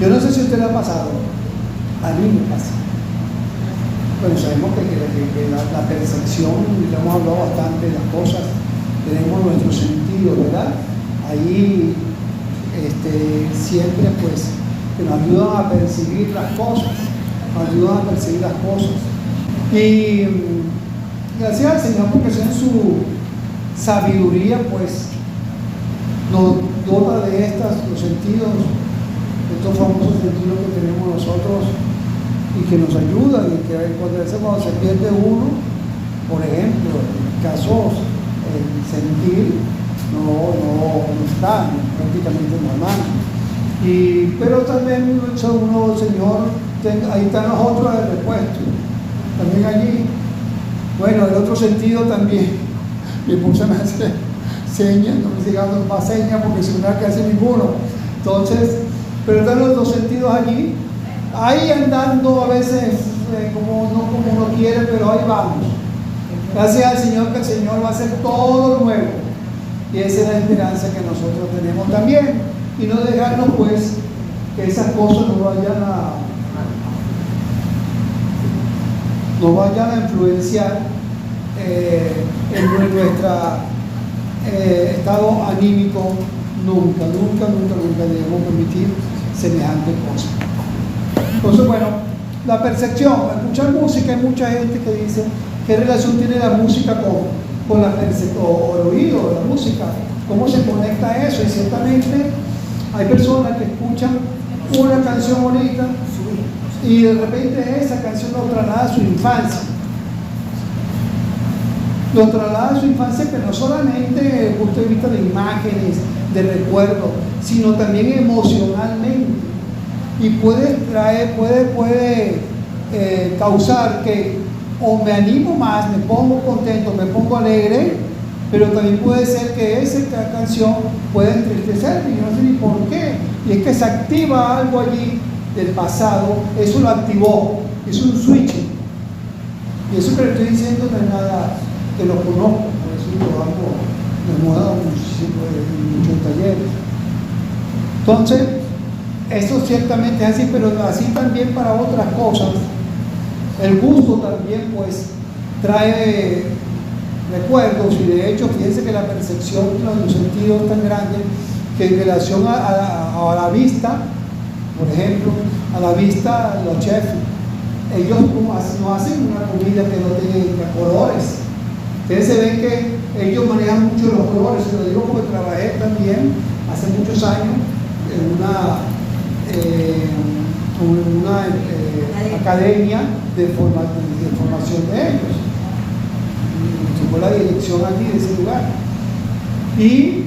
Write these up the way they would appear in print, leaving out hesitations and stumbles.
Yo no sé si a usted le ha pasado, a mí me pasa. Bueno, sabemos que la percepción, ya hemos hablado bastante de las cosas, tenemos nuestros sentidos, ¿verdad? Ahí siempre pues que nos ayudan a percibir las cosas, y gracias al Señor porque en su sabiduría pues nos dota de los sentidos, estos famosos sentidos que tenemos nosotros y que nos ayudan, y que cuando se pierde uno, por ejemplo, en casos el sentir no está prácticamente normal. Pero también uno, Señor, ahí están los otros de repuesto, también allí. Bueno, el otro sentido también, mi esposa me hace señas, no me sigue dando más señas porque si no que hace ninguno. Entonces, pero están los dos sentidos allí, ahí andando a veces como uno quiere, pero ahí vamos. Gracias al Señor que el Señor va a hacer todo nuevo. Y esa es la esperanza que nosotros tenemos también. Y no dejarnos pues que esas cosas nos vayan a influenciar en nuestro estado anímico. Nunca debemos permitir semejante cosa. Entonces, bueno, la percepción, escuchar música, hay mucha gente que dice qué relación tiene la música con la percepción o el oído de la música, cómo se conecta eso. Y ciertamente hay personas que escuchan una canción bonita y de repente esa canción los traslada a su infancia. Los traslada a su infancia, pero no solamente desde el punto de vista de imágenes, de recuerdos, sino también emocionalmente. Y puede causar que o me animo más, me pongo contento, me pongo alegre, pero también puede ser que esa canción pueda entristecerme, y no sé ni por qué. Y es que se activa algo allí del pasado, eso lo activó, es un switch. Y eso que le estoy diciendo no es nada que lo conozco, por eso lo hago, me hemos dado en muchos talleres. Entonces, eso ciertamente es así, pero así también para otras cosas. El gusto también pues trae recuerdos, y de hecho fíjense que la percepción de los sentidos es tan grande que en relación a la vista, por ejemplo, a la vista, los chefs, ellos no hacen una comida que no tenga colores. Ustedes se ven que ellos manejan mucho los colores. Se lo digo porque trabajé también hace muchos años en una academia de formación de ellos. Fue la dirección allí de ese lugar. Y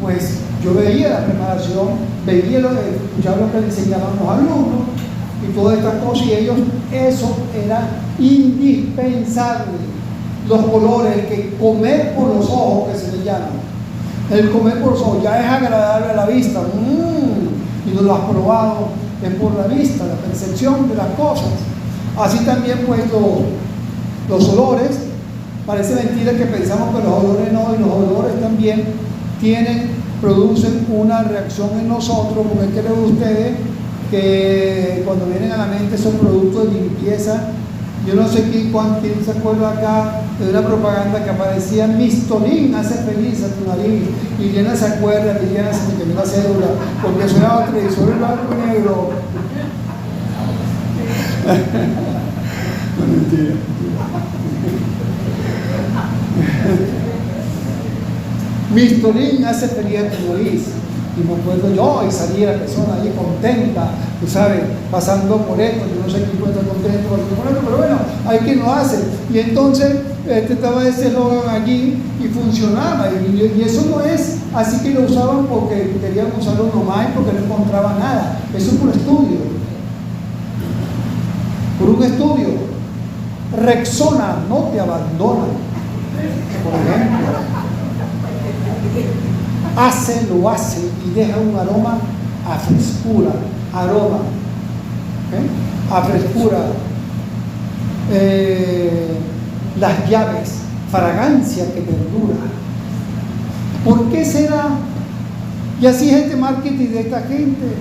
pues yo veía la preparación, escuchaba lo que le enseñaban los alumnos y todas estas cosas, y ellos, eso era indispensable. Los colores, el que comer por los ojos, que se le llama, el comer por los ojos ya es agradable a la vista, y no lo has probado, es por la vista, la percepción de las cosas. Así también pues los olores, parece mentira que pensamos que los olores no, y los olores también producen una reacción en nosotros, porque creo ustedes que cuando vienen a la mente son productos de limpieza. Yo no sé quién se acuerda acá de una propaganda que aparecía: Mistolín hace feliz a tu nariz. Y Liliana se acuerda, Liliana se me quedó la cédula, porque sonaba televisor en blanco y negro. No, mentira. Mistolín hace feliz a tu nariz. Y me acuerdo yo, y salía la persona ahí contenta, tú sabes, pasando por esto. Yo no sé quién puede estar contento por esto, pero bueno, hay quien lo hace. Y entonces estaba ese eslogan allí y funcionaba. Y eso no es así que lo usaban porque querían usarlo nomás y porque no encontraban nada. Eso es por estudio. Por un estudio. Rexona no te abandona, por ejemplo. Lo hace y deja un aroma a frescura, a frescura. Las llaves, fragancia que perdura. ¿Por qué será? Y así es este marketing de esta gente.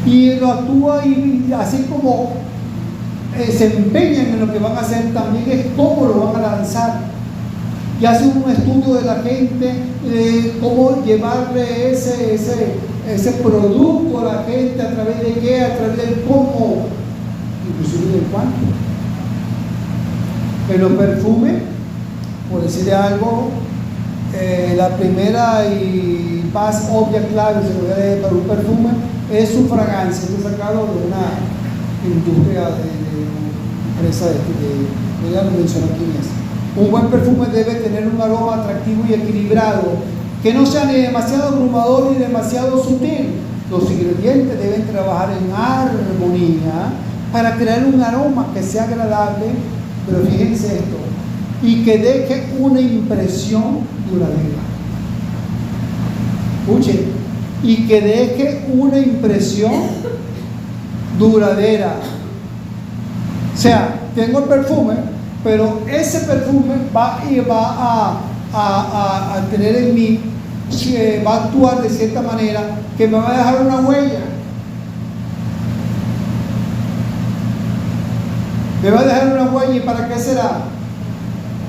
y lo actúa y así como se empeñan en lo que van a hacer, también es cómo lo van a lanzar. Y hace un estudio de la gente, cómo llevarle ese producto a la gente, a través de qué, a través del cómo, inclusive del cuánto. En los perfumes, por decirle algo, la primera y más obvia clave, se lo voy a leer para un perfume, es su fragancia. Esto es sacado de una industria de empresa ya lo menciono aquí mismo. Un buen perfume debe tener un aroma atractivo y equilibrado, que no sea ni demasiado abrumador ni demasiado sutil. Los ingredientes deben trabajar en armonía para crear un aroma que sea agradable, pero fíjense esto, y que deje una impresión duradera. Escuchen, y que deje una impresión duradera. O sea, tengo el perfume, pero ese perfume va a tener en mí, va a actuar de cierta manera que me va a dejar una huella. Me va a dejar una huella. ¿Y para qué será?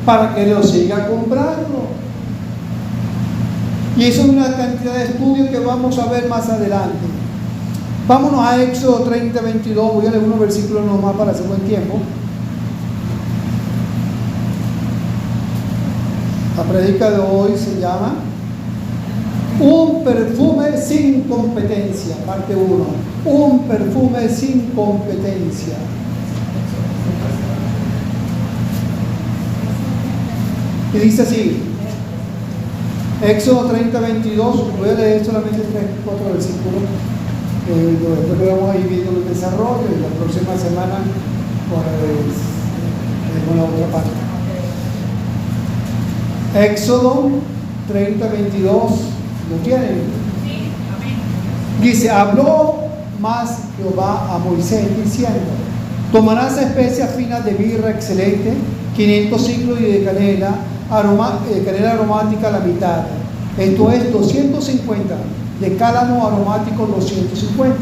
Para que lo siga comprando. Y eso es una cantidad de estudios que vamos a ver más adelante. Vámonos a Éxodo 30, 22. Voy a leer unos versículos nomás para hacer buen tiempo. La predica de hoy se llama Un perfume sin competencia, parte 1. Un perfume sin competencia. Y dice así, Éxodo 30, 22, voy a leer solamente 3, 4 versículos, después lo vamos a ir viendo el desarrollo y la próxima semana pues, con la otra parte. Éxodo 30, 22, ¿lo tienen? Dice, habló más Jehová a Moisés diciendo, tomarás especias finas de mirra excelente, 500 ciclos y de canela aromática la mitad, esto es 250, de cálamo aromático 250,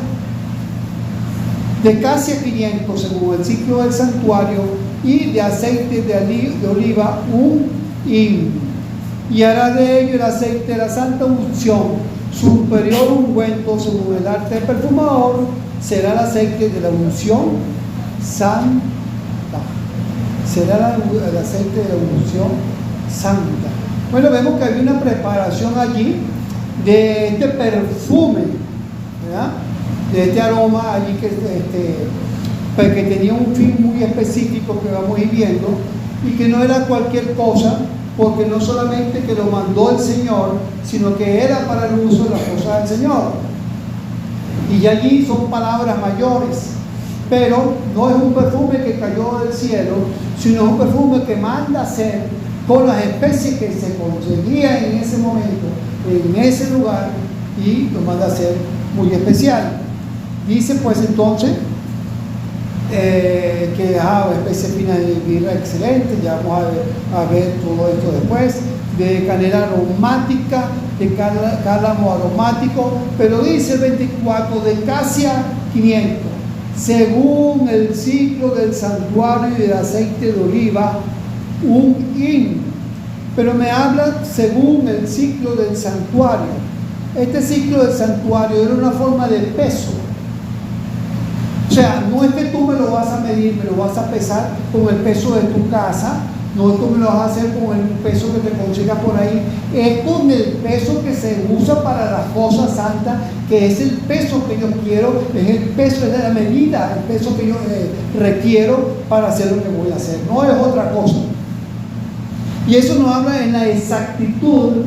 de casia 500 según el ciclo del santuario, y de aceite de oliva un hin, y hará de ello el aceite de la santa unción, superior ungüento según el arte del perfumador, será el aceite de la unción santa. Será el aceite de la unción santa. Bueno, vemos que había una preparación allí de este perfume, ¿verdad? De este aroma allí que tenía un fin muy específico que vamos a ir viendo, y que no era cualquier cosa, porque no solamente que lo mandó el Señor, sino que era para el uso de las cosas del Señor. Y allí son palabras mayores, pero no es un perfume que cayó del cielo, sino un perfume que manda a hacer con las especies que se conseguían en ese momento, en ese lugar, y lo manda a hacer muy especial. Dice pues entonces que especies finas de mirra excelente, ya vamos a ver todo esto después, de canela aromática, de cálamo aromático, pero dice el 24, de casia 500, según el ciclo del santuario y del aceite de oliva, un hin. Pero me habla según el ciclo del santuario. Este ciclo del santuario era una forma de peso. O sea, no es que tú me lo vas a medir, me lo vas a pesar con el peso de tu casa, no es que me lo vas a hacer con el peso que te consigas por ahí, es con el peso que se usa para las cosas santas, que es el peso que yo quiero, es el peso, es de la medida, el peso que yo requiero para hacer lo que voy a hacer, no es otra cosa. Y eso nos habla en la exactitud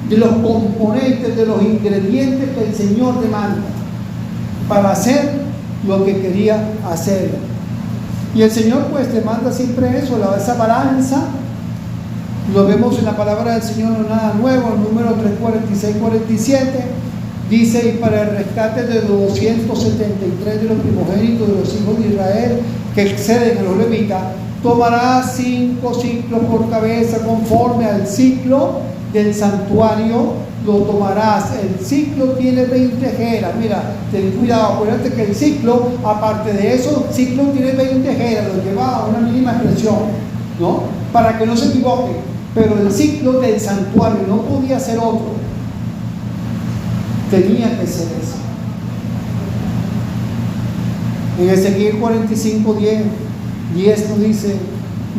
de los componentes, de los ingredientes que el Señor demanda para hacer lo que quería hacer. Y el Señor pues demanda siempre eso, esa balanza. Lo vemos en la palabra del Señor, no nada nuevo, el número 346-47 dice, y para el rescate de los 273 de los primogénitos de los hijos de Israel que exceden a los levitas, tomará 5 ciclos por cabeza conforme al ciclo del santuario lo tomarás. El ciclo tiene 20 jeras. Mira, ten cuidado, acuérdate que el ciclo, aparte de eso, el ciclo tiene 20 jeras, lo lleva a una mínima expresión, ¿no? Para que no se equivoque. Pero el ciclo del santuario no podía ser otro. Tenía que ser eso. En Ezequiel 45:10 nos dice: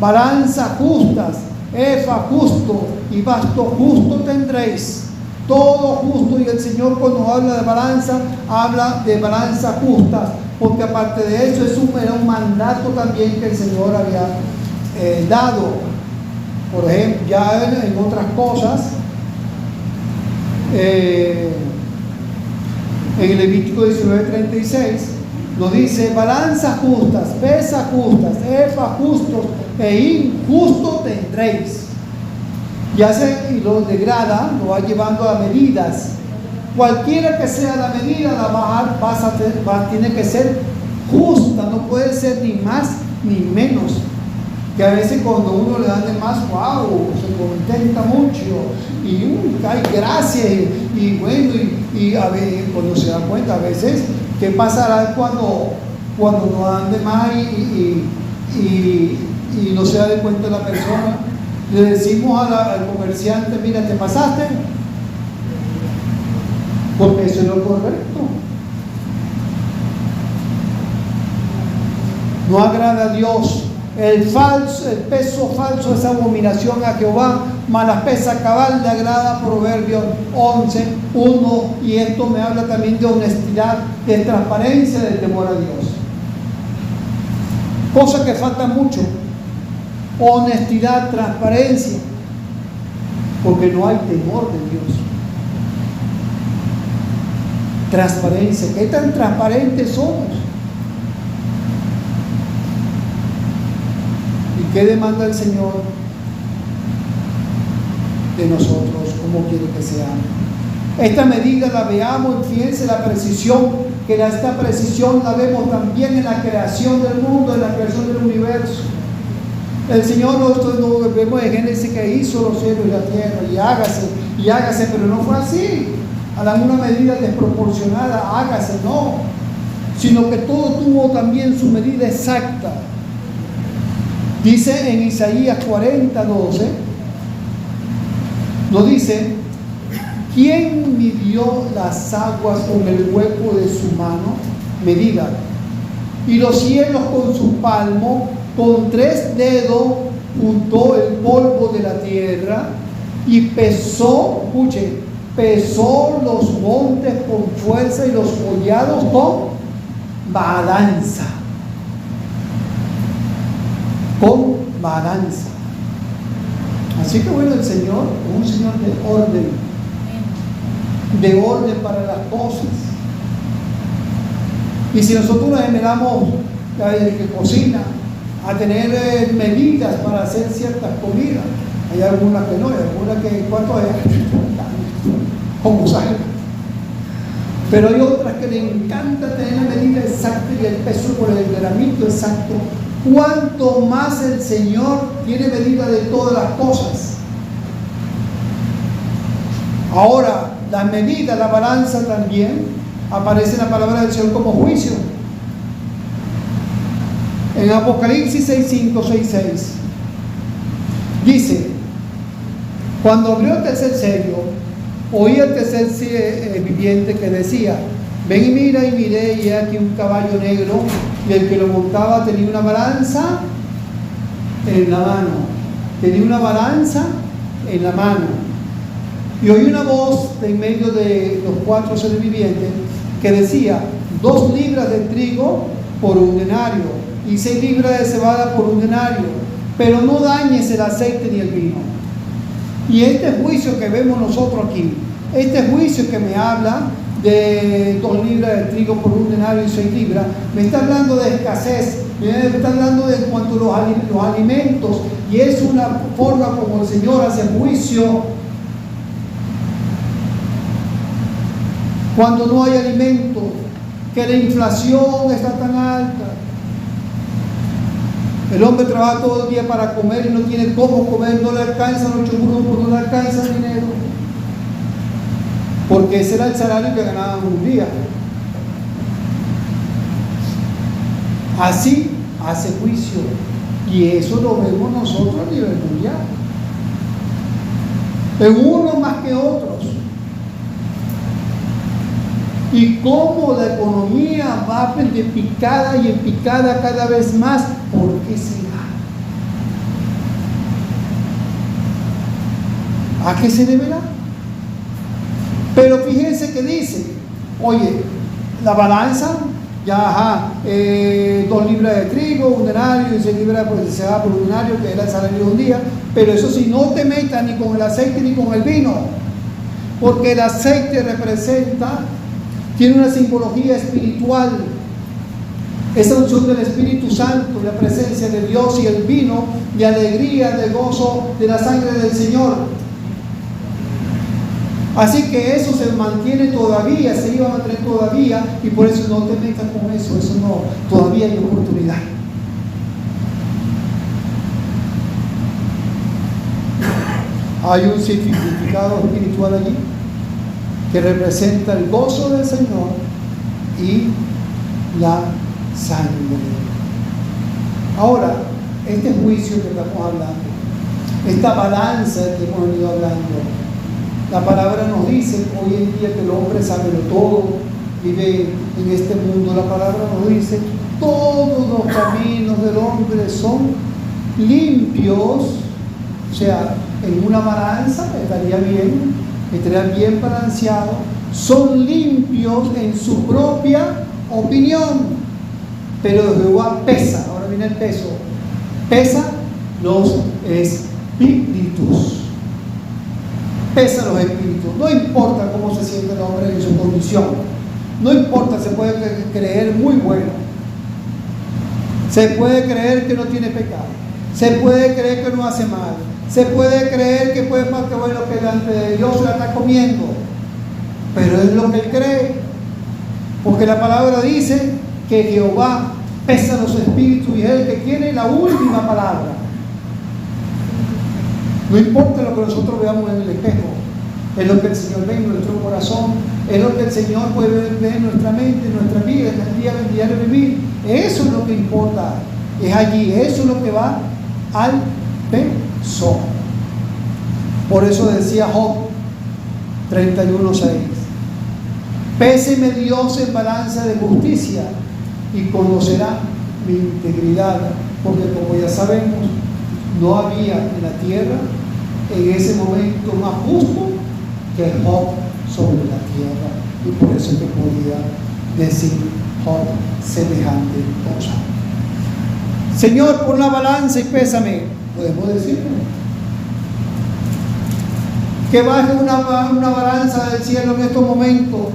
balanza justas, efa justo y basto justo tendréis. Todo justo. Y el Señor, cuando habla de balanza justas, porque aparte de eso era un mandato también que el Señor había dado. Por ejemplo, ya en otras cosas, en el Levítico 19:36 nos dice: balanzas justas, pesas justas, efas justos e injustos tendréis. Y lo degrada, lo va llevando a medidas. Cualquiera que sea la medida, la tiene que ser justa, no puede ser ni más ni menos. Que a veces cuando uno le da de más, wow, se contenta mucho y hay gracias y bueno, y a veces, cuando se da cuenta, a veces, ¿qué pasará cuando nos dan de más y no se da de cuenta la persona? Le decimos al comerciante: mira, ¿te pasaste? Porque eso es lo correcto. No agrada a Dios. El peso falso es abominación a Jehová, mas la pesa cabal le agrada. Proverbios 11:1. Y esto me habla también de honestidad, de transparencia, de temor a Dios. Cosa que falta mucho. Honestidad, transparencia, porque no hay temor de Dios. Transparencia. ¿Qué tan transparentes somos? ¿Y qué demanda el Señor de nosotros? ¿Cómo quiere que seamos? Esta medida la veamos, fíjense la precisión, que esta precisión la vemos también en la creación del mundo, en la creación del universo. El Señor, nosotros vemos en Génesis que hizo los cielos y la tierra, y hágase, pero no fue así, a una medida desproporcionada, hágase, no, sino que todo tuvo también su medida exacta. Dice en Isaías 40:12, nos dice: ¿quién midió las aguas con el hueco de su mano? Medida. Y los cielos con su palmo, con 3 dedos juntó el polvo de la tierra y pesó los montes con fuerza y los collados con balanza. Con balanza. Así que bueno, el Señor es un Señor de orden para las cosas. Y si nosotros nos esmeramos, el que cocina, a tener medidas para hacer ciertas comidas, hay algunas que no, hay algunas que ¿cuánto es? Como salga. Pero hay otras que le encanta tener la medida exacta y el peso por el gramito exacto. Cuanto más el Señor tiene medida de todas las cosas. Ahora, la medida, la balanza también aparece en la palabra del Señor como juicio. En Apocalipsis 6:5, 6:6 dice: cuando abrió el tercer sello, oí el tercer viviente que decía: ven y mira. Y miré, y he aquí un caballo negro, y el que lo montaba tenía una balanza en la mano. Tenía una balanza en la mano. Y oí una voz de en medio de los 4 seres vivientes que decía: 2 libras de trigo por un denario, y 6 libras de cebada por un denario, pero no dañes el aceite ni el vino. Y este juicio que vemos nosotros aquí, este juicio que me habla de 2 libras de trigo por un denario y 6 libras, me está hablando de escasez, me está hablando de en cuanto a los alimentos, y es una forma como el Señor hace juicio cuando no hay alimento, que la inflación está tan alta. El hombre trabaja todo el día para comer y no tiene cómo comer, no le alcanzan los 8 grupos, no le alcanza el dinero. porque ese era el salario que ganaban un día. Así hace juicio, y eso lo vemos nosotros a nivel mundial, en unos más que otros. Y cómo la economía va de picada y en picada cada vez más. ¿Por qué será? ¿A qué se deberá? Pero fíjense que dice, oye, la balanza, ya, 2 libras de trigo, un denario, y 6 libras pues, se va por un denario, que era el salario de un día. Pero eso sí, no te metas ni con el aceite ni con el vino, porque el aceite representa, tiene una simbología espiritual, esa unción del Espíritu Santo, la presencia de Dios, y el vino de alegría, de gozo, de la sangre del Señor. Así que eso se mantiene todavía, se iba a mantener todavía, y por eso no te metas con eso no, todavía hay oportunidad. Hay un significado espiritual allí que representa el gozo del Señor y la sangre. Ahora, este juicio que estamos hablando, esta balanza que hemos venido hablando, la palabra nos dice hoy en día que el hombre sabe de todo, vive en este mundo. La palabra nos dice todos los caminos del hombre son limpios. O sea, en una balanza estaría bien balanceado. Son limpios en su propia opinión, pero Jehová pesa. Ahora viene el peso. Pesa los espíritus. Pesa los espíritus. No importa cómo se siente el hombre en su condición. No importa, se puede creer muy bueno. Se puede creer que no tiene pecado. Se puede creer que no hace mal. Se puede creer que puede más que bueno, que delante de Dios se la está comiendo. Pero es lo que él cree. Porque la palabra dice que Jehová pesa los espíritus y es el que tiene la última palabra. No importa lo que nosotros veamos en el espejo, es lo que el Señor ve en nuestro corazón, es lo que el Señor puede ver en nuestra mente, en nuestra vida, en el diario vivir. Eso es lo que importa, es allí, eso es lo que va al peso. Por eso decía Job 31:6: péseme Dios en balanza de justicia y conocerá mi integridad, porque como ya sabemos, no había en la tierra en ese momento más justo que Job sobre la tierra, y por eso es que podía decir Job semejante cosa. Señor, pon la balanza y pésame. Podemos decirlo. Que baje una balanza del cielo en estos momentos.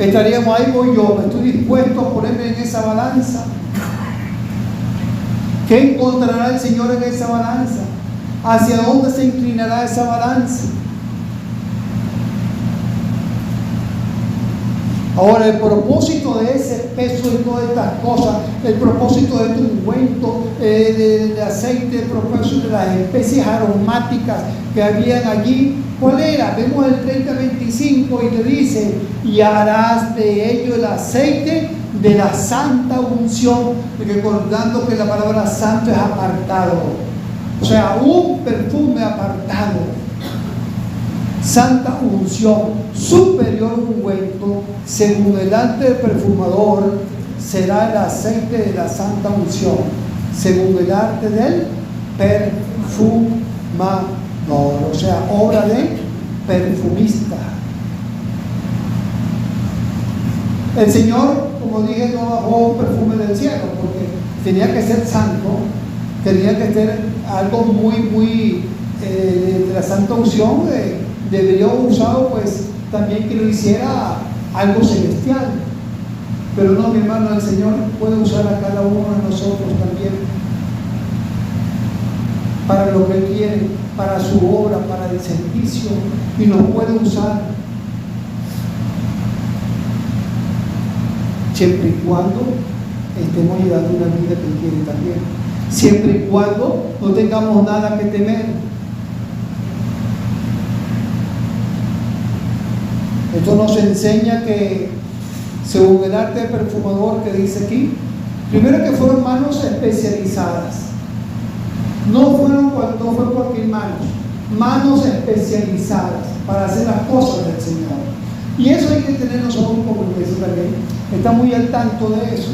Estaríamos, ahí voy yo, estoy dispuesto a ponerme en esa balanza. ¿Qué encontrará el Señor en esa balanza? ¿Hacia dónde se inclinará esa balanza? Ahora, el propósito de ese peso y todas estas cosas, el propósito de este ungüento, de aceite, el propósito de las especies aromáticas que habían allí, ¿cuál era? Vemos el 30:25 y le dice: y harás de ello el aceite de la santa unción, recordando que la palabra santo es apartado, o sea, un perfume apartado. Santa unción, superior ungüento, según el arte del perfumador, será el aceite de la santa unción, según el arte del perfumador, o sea, obra de perfumista. El Señor, como dije, no bajó un perfume del cielo, porque tenía que ser santo, tenía que ser algo muy de la santa unción, debería haber usado pues también que lo hiciera algo celestial. Pero no, mi hermano, el Señor puede usar a cada uno de nosotros también para lo que Él quiere, para su obra, para el servicio, y nos puede usar siempre y cuando estemos llevando una vida que Él quiere también, siempre y cuando no tengamos nada que temer. Esto nos enseña que, según el arte de perfumador que dice aquí, primero que fueron manos especializadas. No fue cualquier manos especializadas para hacer las cosas del Señor. Y eso hay que tener nosotros como iglesia también, está muy al tanto de eso.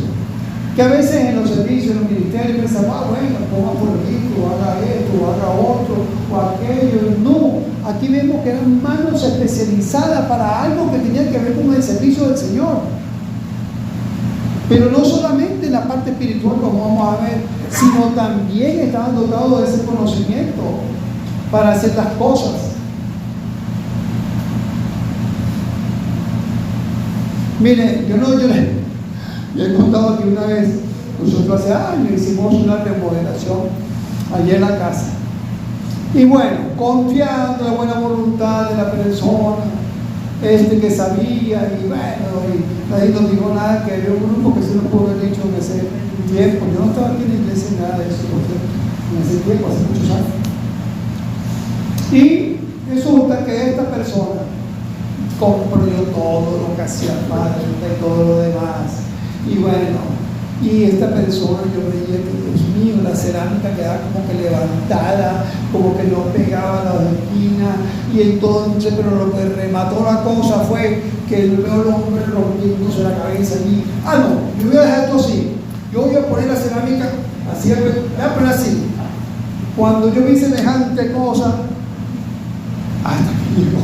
Que a veces en los servicios, en los ministerios, pensamos, bueno, ponga por aquí, o haga esto, o haga otro, o aquello. No, aquí vemos que eran manos especializadas para algo que tenía que ver con el servicio del Señor. Pero no solamente en la parte espiritual, como vamos a ver, sino también estaban dotados de ese conocimiento para hacer las cosas. Mire, yo he contado que una vez, nosotros hace años hicimos una remodelación allí en la casa. Y bueno, confiando en la buena voluntad de la persona, que sabía, y bueno, y nadie nos dijo nada, que había un grupo que se nos pudo haber dicho en ese tiempo. Yo no estaba aquí en la iglesia ni nada de eso, en ese tiempo, hace muchos años. Y resulta que esta persona compró todo lo que hacía falta y todo lo demás. Y bueno, y esta persona, yo veía que, Dios mío, la cerámica quedaba como que levantada, como que no pegaba a las esquinas. Y entonces, pero lo que remató la cosa fue que veo al hombre rompiéndose la cabeza allí. No, yo voy a dejar esto así. Yo voy a poner la cerámica así, voy a poner así. Cuando yo vi semejante cosa, hasta que llegó.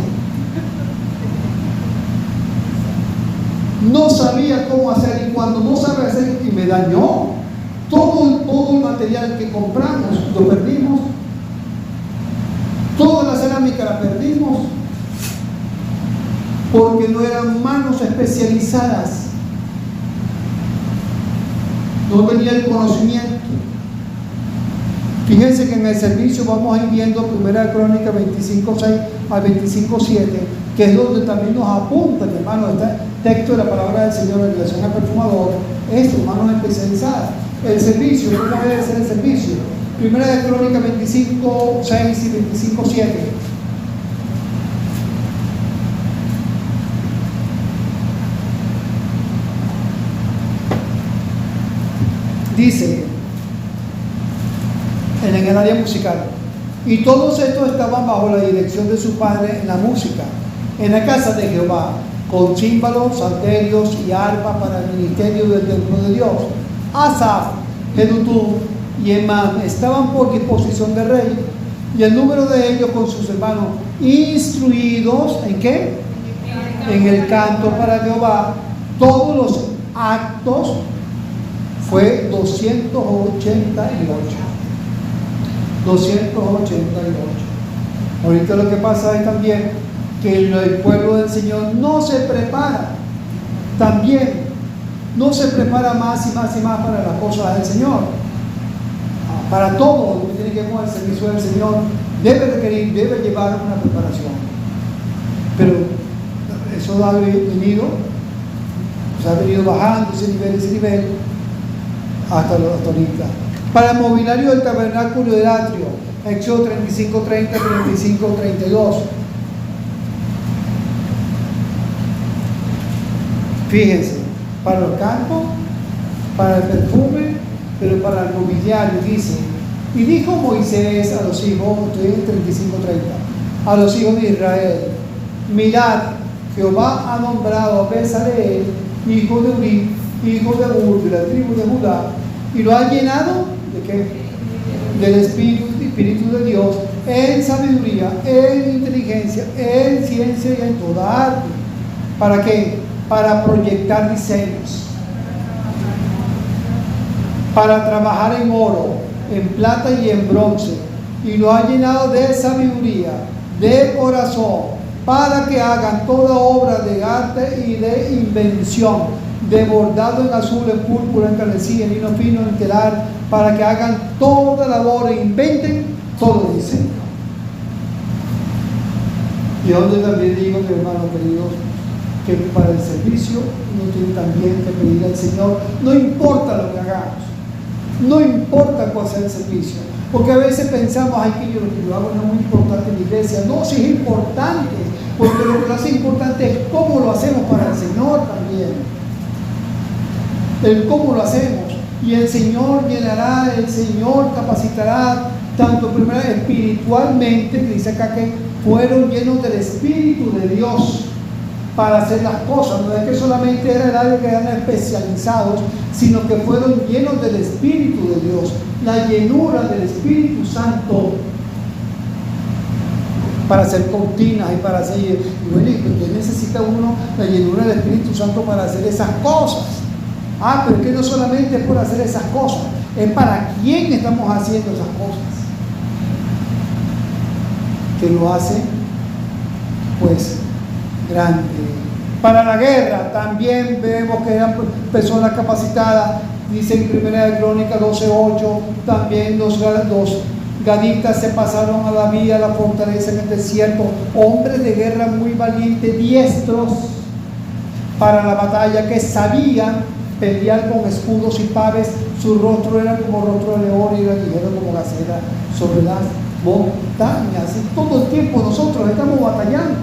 No sabía cómo hacer, y cuando no sabe hacer, y me dañó todo el material que compramos, lo perdimos. Toda la cerámica la perdimos porque no eran manos especializadas, no tenía el conocimiento. Fíjense que en el servicio vamos a ir viendo 1 Crónicas 25:6 a 25:7, que es donde también nos apunta, hermano, este texto de la palabra del Señor en relación al perfumador, es manos especializadas. El servicio, ¿cómo debe ser el servicio? 1 Crónicas 25:6 y 25:7. Dice, en el área musical, y todos estos estaban bajo la dirección de su padre en la música, en la casa de Jehová, con címbalos, salterios y arpas para el ministerio del templo de Dios. Asaf, Jedutún y Emán estaban por disposición del rey, y el número de ellos con sus hermanos, instruidos ¿en qué? En el canto para Jehová. Todos los actos fue 288. Ahorita lo que pasa es también que el pueblo del Señor no se prepara, también no se prepara más y más y más para las cosas del Señor. Para todo lo que tiene que ver con el servicio del Señor debe llevar una preparación. Pero eso ha venido bajando ese nivel hasta ahorita. Para el mobiliario del tabernáculo del atrio, Éxodo 35:30, 35:32. Fíjense, para los campos, para el perfume, pero para el mobiliario, dice, y dijo Moisés a los hijos, estoy en 35:30, a los hijos de Israel, mirad, Jehová ha nombrado a Bezaleel, hijo de Uri, hijo de Hur, de la tribu de Judá, y lo ha llenado ¿de qué? Del Espíritu de Dios, en sabiduría, en inteligencia, en ciencia y en toda arte. ¿Para qué? Para proyectar diseños, para trabajar en oro, en plata y en bronce, y lo ha llenado de sabiduría, de corazón, para que hagan toda obra de arte y de invención, de bordado en azul, en púrpura, en carmesí, en lino fino, en telar, para que hagan toda labor e inventen todo diseño. Y donde también digo, mi hermano queridos, que para el servicio uno tiene también que pedir al Señor, no importa lo que hagamos, no importa cuál sea el servicio, Porque a veces pensamos, ay, que yo lo que yo hago no es muy importante en la iglesia. No, sí es importante, porque lo que lo hace importante es cómo lo hacemos para el Señor también. El cómo lo hacemos. Y el Señor llenará, el Señor capacitará, tanto primero espiritualmente, que dice acá que fueron llenos del Espíritu de Dios para hacer las cosas. No es que solamente era el área que eran especializados, sino que fueron llenos del Espíritu de Dios, la llenura del Espíritu Santo para hacer cortinas y para hacer, y bueno, ¿qué necesita uno? La llenura del Espíritu Santo para hacer esas cosas. Pero es que no solamente es por hacer esas cosas, es para quién estamos haciendo esas cosas, que lo hace pues grande. Para la guerra también vemos que eran personas capacitadas. Dice en 1 Crónicas 12:8, también los gaditas se pasaron a David a la fortaleza en el desierto, hombres de guerra muy valientes, diestros para la batalla, que sabían pelear con escudos y paves. Su rostro era como rostro de león y era ligero como gacela sobre las montañas. Y todo el tiempo nosotros estamos batallando.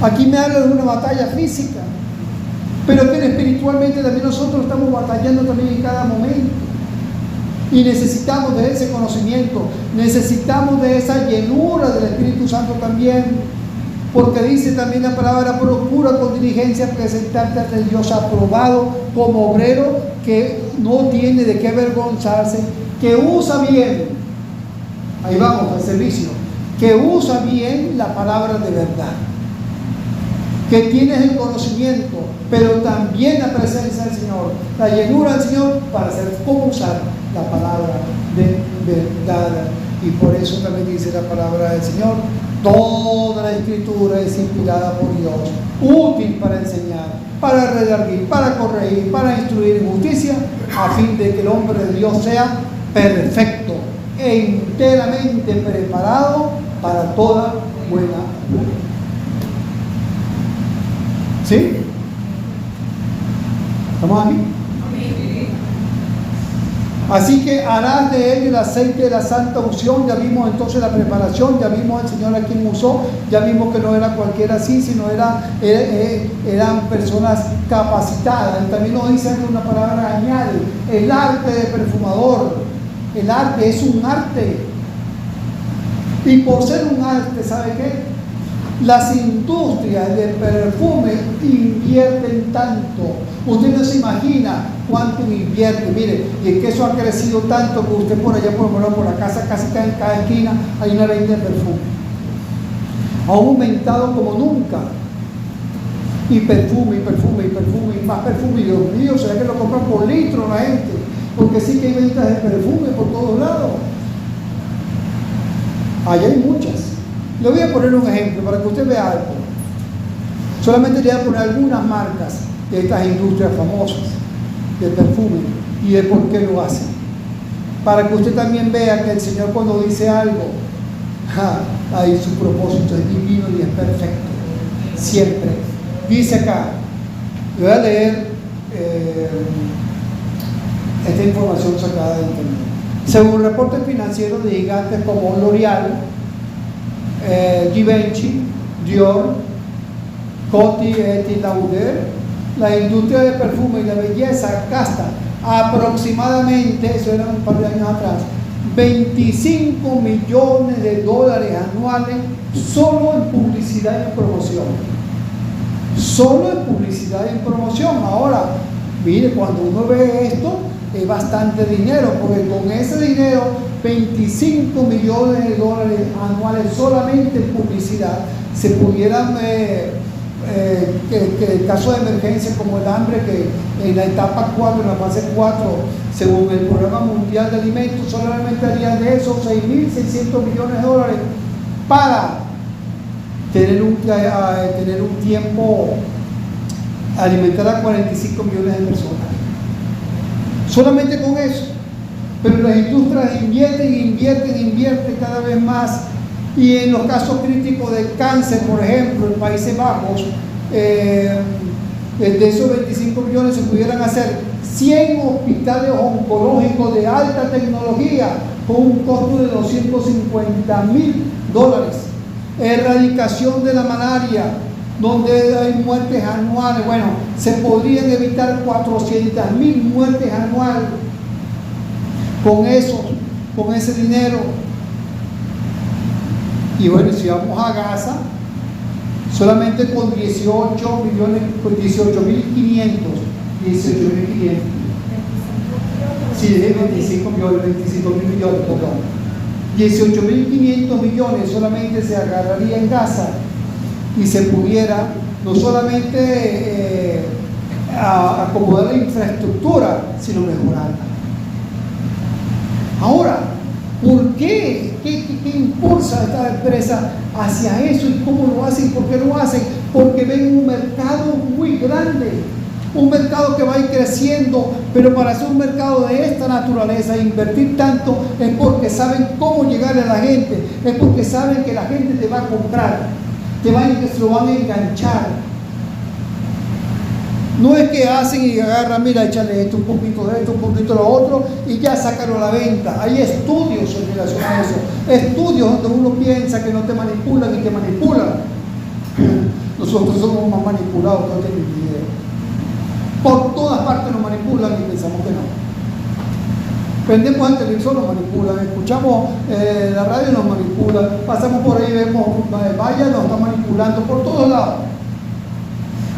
Aquí me habla de una batalla física, pero que espiritualmente también nosotros estamos batallando también en cada momento. Y necesitamos de ese conocimiento, necesitamos de esa llenura del Espíritu Santo también. Porque dice también la palabra: procura con diligencia presentarte ante Dios aprobado, como obrero que no tiene de qué avergonzarse, que usa bien, ahí vamos al servicio, que usa bien la palabra de verdad, que tienes el conocimiento, pero también la presencia del Señor, la llenura del Señor para saber cómo usar la palabra de verdad. Y por eso también dice la palabra del Señor: toda la Escritura es inspirada por Dios, útil para enseñar, para redarguir, para corregir, para instruir en justicia, a fin de que el hombre de Dios sea perfecto e enteramente preparado para toda buena obra. ¿Sí? ¿Estamos aquí? Así que harás de él el aceite de la santa unción. Ya vimos entonces la preparación, ya vimos al Señor a quien usó, ya vimos que no era cualquiera así, sino eran personas capacitadas. Y también nos dice una palabra, añade, el arte de perfumador. El arte es un arte. Y por ser un arte, ¿sabe qué? Las industrias de perfume invierten tanto. Usted no se imagina cuánto invierte. Mire, y es que eso ha crecido tanto que usted por allá, por la casa, casi en cada esquina hay una venta de perfume. Ha aumentado como nunca. Y perfume, y perfume, y perfume, y más perfume. Y Dios mío, ¿será que lo compran por litro la gente? Porque sí que hay ventas de perfume por todos lados. Allá hay muchas. Le voy a poner un ejemplo para que usted vea algo. Solamente le voy a poner algunas marcas de estas industrias famosas de perfume y de por qué lo hacen. Para que usted también vea que el Señor, cuando dice algo, ahí su propósito es divino y es perfecto. Siempre. Dice acá, le voy a leer esta información sacada de internet. Según reportes financieros de gigantes como L'Oreal, Givenchy, Dior, Coty et Lauder, la industria de perfume y de belleza gasta aproximadamente, eso era un par de años atrás, $25 millones anuales solo en publicidad y en promoción. Solo en publicidad y en promoción. Ahora, mire, cuando uno ve esto, es bastante dinero, porque con ese dinero, $25 millones anuales solamente en publicidad, se pudieran, que el caso de emergencia como el hambre, que en la etapa 4, en la fase 4, según el Programa Mundial de Alimentos, solamente harían de esos $6.600 millones para tener un tiempo, alimentar a 45 millones de personas. Solamente con eso. Pero las industrias invierten cada vez más. Y en los casos críticos del cáncer, por ejemplo, en Países Bajos, de esos 25 millones se pudieran hacer 100 hospitales oncológicos de alta tecnología con un costo de $250,000. Erradicación de la malaria, donde hay muertes anuales. Bueno, se podrían evitar 400,000 muertes anuales con ese dinero. Y bueno, si vamos a Gaza, solamente con 18.500. Sí, 25 mil millones, perdón. 18.500 millones solamente se agarraría en Gaza y se pudiera no solamente acomodar la infraestructura, sino mejorarla. Ahora, ¿por qué? ¿Qué impulsa a esta empresa hacia eso y cómo lo hacen? ¿Por qué lo hacen? Porque ven un mercado muy grande, un mercado que va a ir creciendo, pero para hacer un mercado de esta naturaleza, invertir tanto, es porque saben cómo llegarle a la gente, es porque saben que la gente te va a comprar, se lo van a enganchar. No es que hacen y agarran, mira, échale esto, un poquito de esto, un poquito de lo otro, y ya sácalo a la venta. Hay estudios en relación a eso, estudios donde uno piensa que no te manipulan y te manipulan. Nosotros somos más manipulados que no tienen idea. Por todas partes nos manipulan y pensamos que no. Prendemos el televisor, nos manipulan, escuchamos la radio, nos manipulan, pasamos por ahí, vemos vaya, nos están manipulando por todos lados.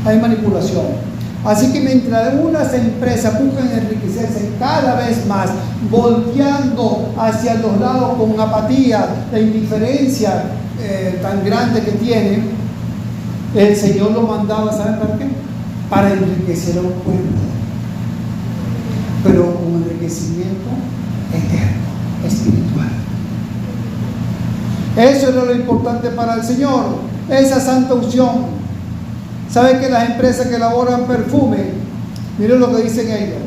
Hay manipulación. Así que mientras unas empresas buscan enriquecerse cada vez más, volteando hacia los lados con apatía, la indiferencia tan grande que tienen, el Señor lo mandaba, ¿saben para qué? Para enriquecer a un pueblo, pero un enriquecimiento eterno, espiritual. Eso era lo importante para el Señor, esa santa unción. ¿Saben que las empresas que elaboran perfume, miren lo que dicen ellos,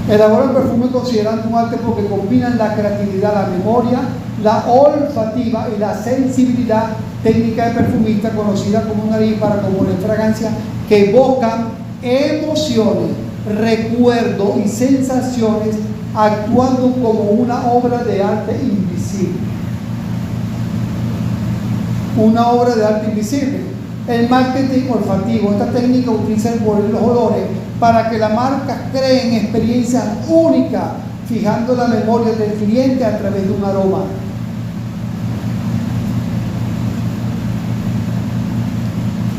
elaboran perfume considerando un arte porque combinan la creatividad, la memoria, la olfativa y la sensibilidad técnica de perfumista, conocida como nariz, para componer fragancias que evocan emociones, recuerdos y sensaciones, actuando como una obra de arte invisible. Una obra de arte invisible. El marketing olfativo, esta técnica utiliza el poder de los olores para que las marcas creen experiencias únicas, fijando la memoria del cliente a través de un aroma.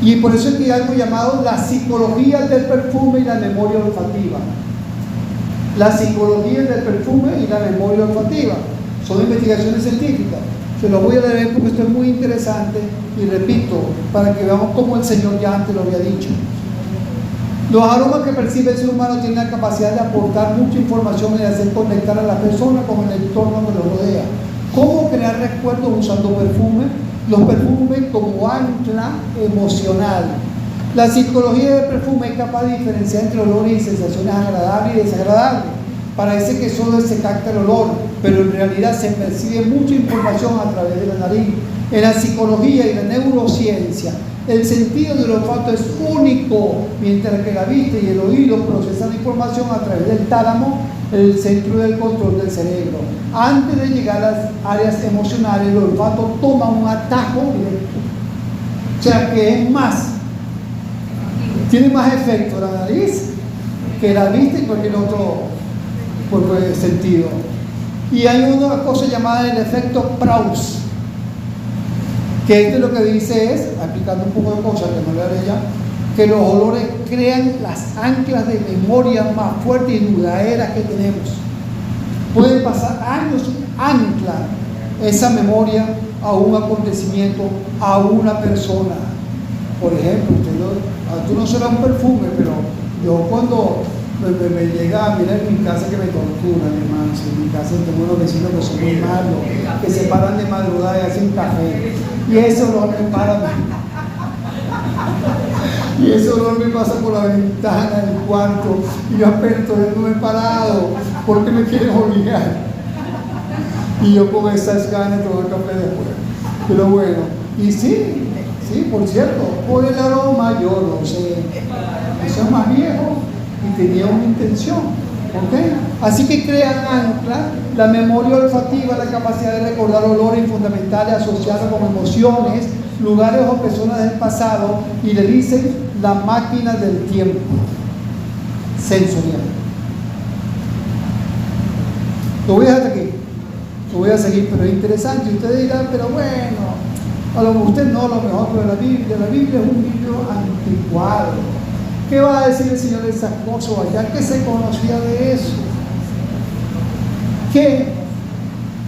Y por eso es que hay algo llamado la psicología del perfume y la memoria olfativa. La psicología del perfume y la memoria olfativa son investigaciones científicas. Se lo voy a leer porque esto es muy interesante y repito, para que veamos cómo el Señor ya antes lo había dicho. Los aromas que percibe el ser humano tienen la capacidad de aportar mucha información y de hacer conectar a la persona con el entorno que lo rodea. ¿Cómo crear recuerdos usando perfume? Los perfumes como ancla emocional. La psicología del perfume es capaz de diferenciar entre olores y sensaciones agradables y desagradables. Parece que solo se capta el olor, pero en realidad se percibe mucha información a través de la nariz. En la psicología y la neurociencia, el sentido del olfato es único, mientras que la vista y el oído procesan información a través del tálamo, el centro del control del cerebro. Antes de llegar a las áreas emocionales, el olfato toma un atajo directo. O sea que es más, tiene más efecto la nariz que la vista y cualquier otro sentido. Y hay una cosa llamada el efecto Proust, que esto lo que dice es, aplicando un poco de cosas que no le haré ya, que los olores crean las anclas de memoria más fuertes y duraderas que tenemos. Pueden pasar años, ancla esa memoria a un acontecimiento, a una persona. Por ejemplo, tú no será un perfume, pero yo cuando me llega a mirar en mi casa que me tortura, hermanos. En mi casa tengo unos vecinos que son muy malos, que se paran de madrugada y hacen café. Y ese olor me para. Y ese olor me pasa por la ventana del cuarto. Y yo apenas no me he parado. ¿Por qué me quieren obligar? Y yo con esas ganas de tomar café después. Pero bueno, y sí, por cierto, por el aroma yo no sé. Eso es más viejo. y tenía una intención. ¿Okay? Así que crean anclas, la memoria olfativa, la capacidad de recordar olores fundamentales asociados con emociones, lugares o personas del pasado, y le dicen la máquina del tiempo sensorial. Lo voy a dejar aquí, lo voy a seguir, pero es interesante. Y ustedes dirán, pero bueno, a lo mejor usted no, a lo mejor, pero la Biblia es un libro anticuado. ¿Qué va a decir el Señor de esas cosas allá? ¿Qué se conocía de eso? Que,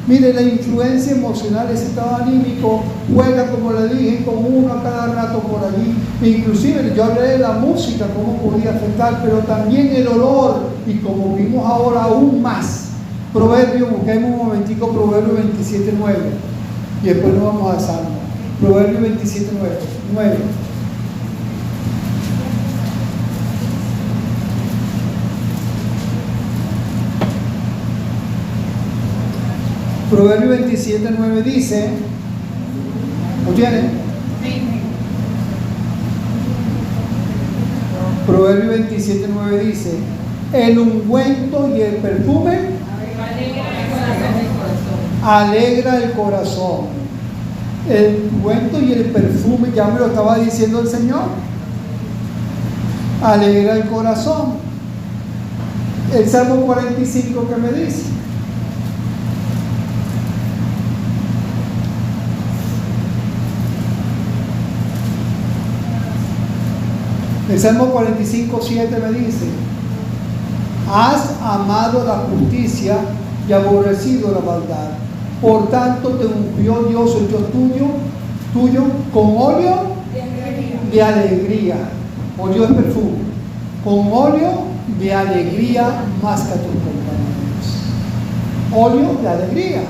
mire, la influencia emocional, ese estado anímico, juega, como le dije, con uno a cada rato por allí. Inclusive, yo hablé de la música, cómo podía afectar, pero también el olor, y como vimos ahora, aún más. Proverbio, busquemos un momentico, Proverbio 27:9, y después nos vamos a Salmo. Proverbio 27:9. Proverbio 27:9 dice, ¿lo tienen? Proverbio 27:9 dice, el ungüento y el perfume alegra el corazón. El ungüento y el perfume, ya me lo estaba diciendo el Señor, alegra el corazón. El Salmo 45, ¿qué me dice? El Salmo 45:7 me dice, has amado la justicia y aborrecido la maldad. Por tanto te ungió Dios el Dios tuyo con óleo de alegría. Óleo es perfume. Con óleo de alegría más que a tus compañeros. Óleo de alegría.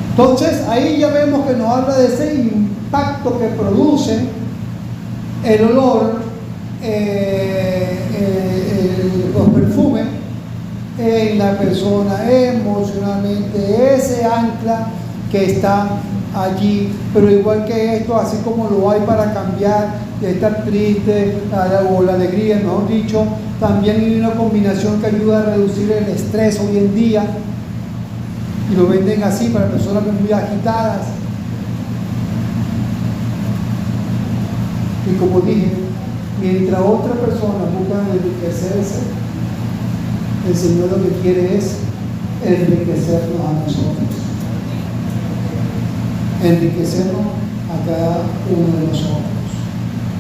Entonces ahí ya vemos que nos habla de ese impacto que produce el olor, los perfumes en la persona emocionalmente, ese ancla que está allí. Pero igual que esto, así como lo hay para cambiar de estar triste o la alegría, mejor dicho, también hay una combinación que ayuda a reducir el estrés hoy en día, y lo venden así para personas muy agitadas. Y como dije, mientras otras personas buscan enriquecerse, el Señor lo que quiere es enriquecernos a nosotros. Enriquecernos a cada uno de nosotros.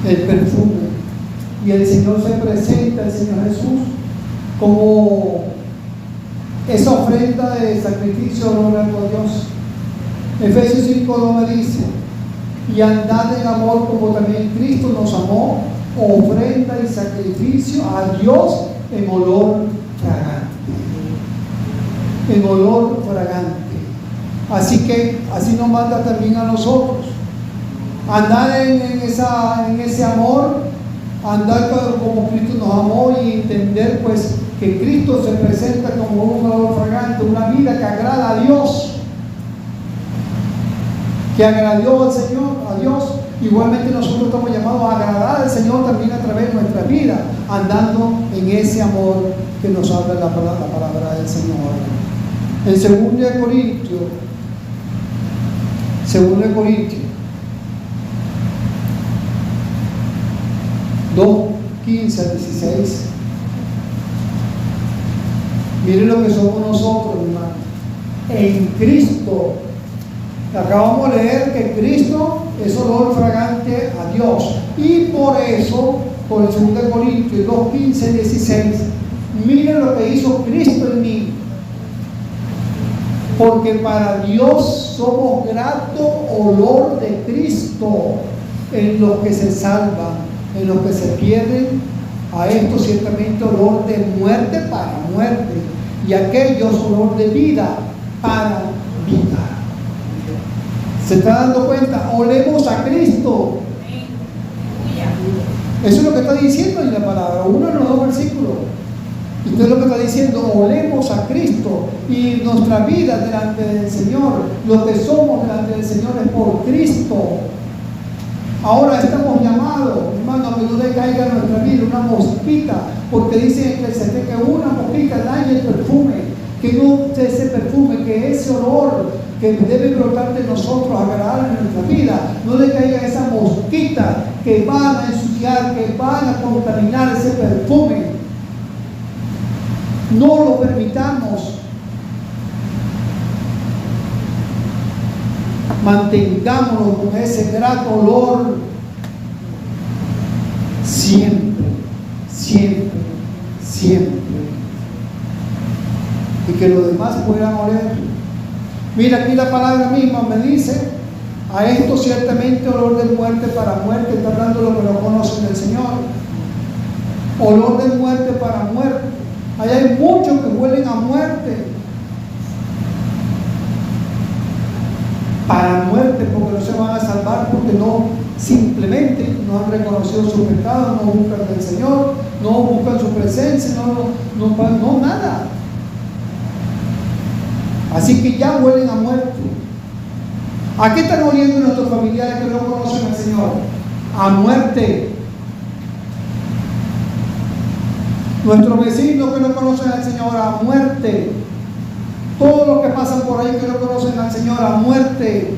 El perfume. Y el Señor se presenta, el Señor Jesús, como esa ofrenda de sacrificio honrando a Dios. Efesios 5:2 me dice, y andad en amor como también Cristo nos amó, ofrenda y sacrificio a Dios en olor fragante. En olor fragante. Así que así nos manda también a nosotros. Andar en ese amor, andar como Cristo nos amó, y entender pues que Cristo se presenta como un olor fragante, una vida que agrada a Dios, que agradó al Señor, a Dios. Igualmente nosotros estamos llamados a agradar al Señor también a través de nuestra vida, andando en ese amor que nos habla la palabra del Señor. En 2 Corintios 2:15-16, miren lo que somos nosotros, hermanos. En Cristo, acabamos de leer que Cristo es olor fragante a Dios, y por eso, por el 2 Corintios 2:15-16, miren lo que hizo Cristo en mí, porque para Dios somos grato olor de Cristo en los que se salvan, en los que se pierden. A esto ciertamente olor de muerte para muerte, y aquellos olor de vida para vida. ¿Se está dando cuenta? Olemos a Cristo. Eso es lo que está diciendo en la palabra, uno de los dos versículos. Usted es lo que está diciendo, olemos a Cristo, y nuestra vida delante del Señor, lo que somos delante del Señor es por Cristo. Ahora estamos llamados, hermano, a que no decaiga en nuestra vida una mosquita, porque dice en Eclesiastés que una mosquita daña el perfume, que no ese perfume, que ese olor que debe brotar de nosotros, agradable en nuestra vida, no decaiga esa mosquita que van a ensuciar, que van a contaminar ese perfume. No lo permitamos. Mantengámonos con ese grato olor siempre, siempre, siempre. Y que los demás puedan oler. Mira, aquí la palabra misma me dice: a esto ciertamente olor de muerte para muerte. Está hablando de lo que no conocen del Señor. Olor de muerte para muerte. Allá hay muchos que huelen a muerte. Para muerte, porque no se van a salvar, porque no, simplemente no han reconocido su pecado, no buscan del Señor, no buscan su presencia, no nada. Así que ya huelen a muerte. ¿A qué están oliendo nuestros familiares que no conocen al Señor? A muerte. Nuestros vecinos que no conocen al Señor, a muerte. Todos los que pasan por ahí que no conocen al Señor, a muerte.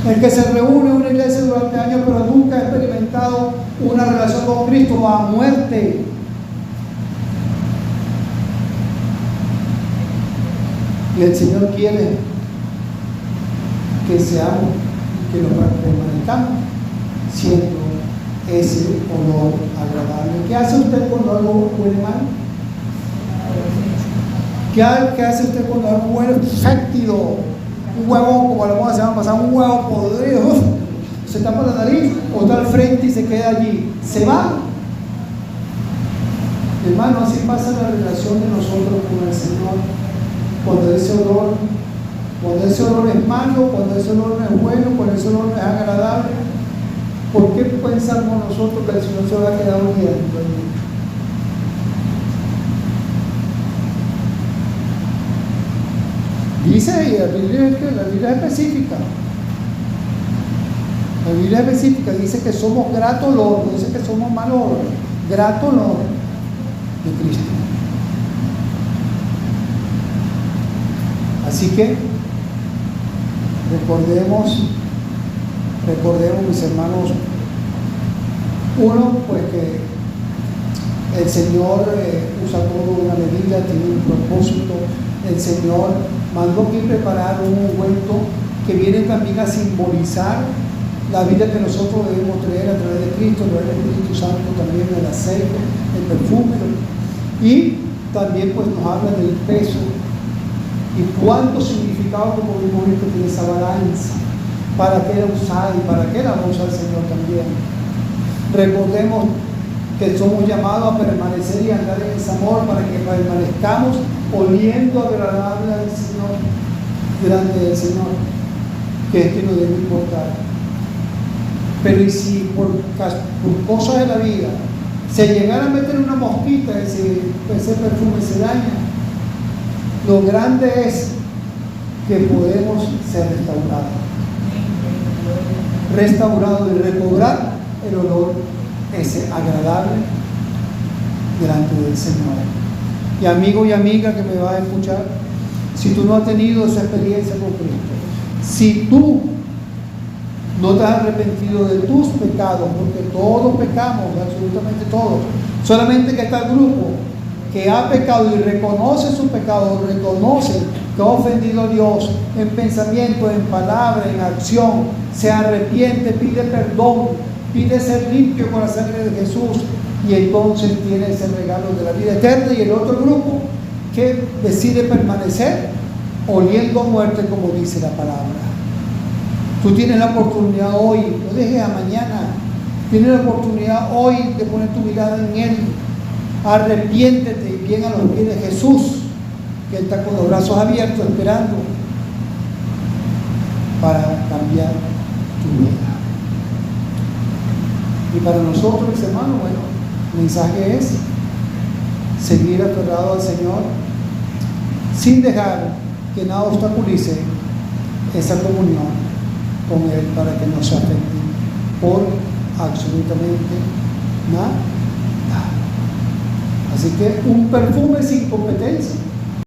El que se reúne en una iglesia durante años pero nunca ha experimentado una relación con Cristo, a muerte. Y el Señor quiere que seamos, que nos permanezcamos siendo ese olor agradable. ¿Qué hace usted cuando algo huele mal? ¿Qué hace usted cuando algo huele fétido? Un huevo, como la moda se llama pasar, un huevo podrido, se tapa la nariz o está al frente y se queda allí. Se va. Hermano, así pasa la relación de nosotros con el Señor. Cuando ese olor es malo, cuando ese olor no es bueno, cuando ese olor no es agradable, ¿por qué pensamos nosotros que el Señor se va a quedar huyendo? Dice la Biblia es específica. La Biblia es específica, dice que somos grato olor, no dice que somos mal olor, grato olor de Cristo. Así que recordemos mis hermanos, uno, pues que el Señor usa todo una medida, tiene un propósito. El Señor mandó aquí preparar un ungüento que viene también a simbolizar la vida que nosotros debemos traer a través de Cristo, a través del Espíritu Santo, también el aceite, el perfume, y también pues nos habla del peso y cuánto significado, como vimos ahorita, tiene esa balanza, para qué la usar y para qué la va a usar el Señor también. Recordemos que somos llamados a permanecer y andar en ese amor para que permanezcamos oliendo agradable al Señor, delante del Señor, que es que nos debe importar. Pero y si por cosas de la vida se llegara a meter una mosquita, ese perfume se daña, lo grande es que podemos ser restaurados y recobrar el olor ese agradable delante del Señor. Y amigo y amiga que me va a escuchar, si tú no has tenido esa experiencia con Cristo, si tú no te has arrepentido de tus pecados, porque todos pecamos, absolutamente todos, solamente que está el grupo que ha pecado y reconoce su pecado, reconoce que ha ofendido a Dios en pensamiento, en palabra, en acción, se arrepiente, pide perdón, pide ser limpio con la sangre de Jesús, y entonces tiene ese regalo de la vida eterna. Y el otro grupo que decide permanecer oliendo a muerte, como dice la palabra. Tú tienes la oportunidad hoy, no dejes a mañana, tienes la oportunidad hoy de poner tu mirada en Él. Arrepiéntete y bien a los pies de Jesús, que Él está con los brazos abiertos esperando para cambiar tu vida. Y para nosotros, mis hermanos, bueno, el mensaje es seguir aferrado al Señor sin dejar que nada obstaculice esa comunión, con él para que no se afecte por absolutamente nada. Así que un perfume sin competencia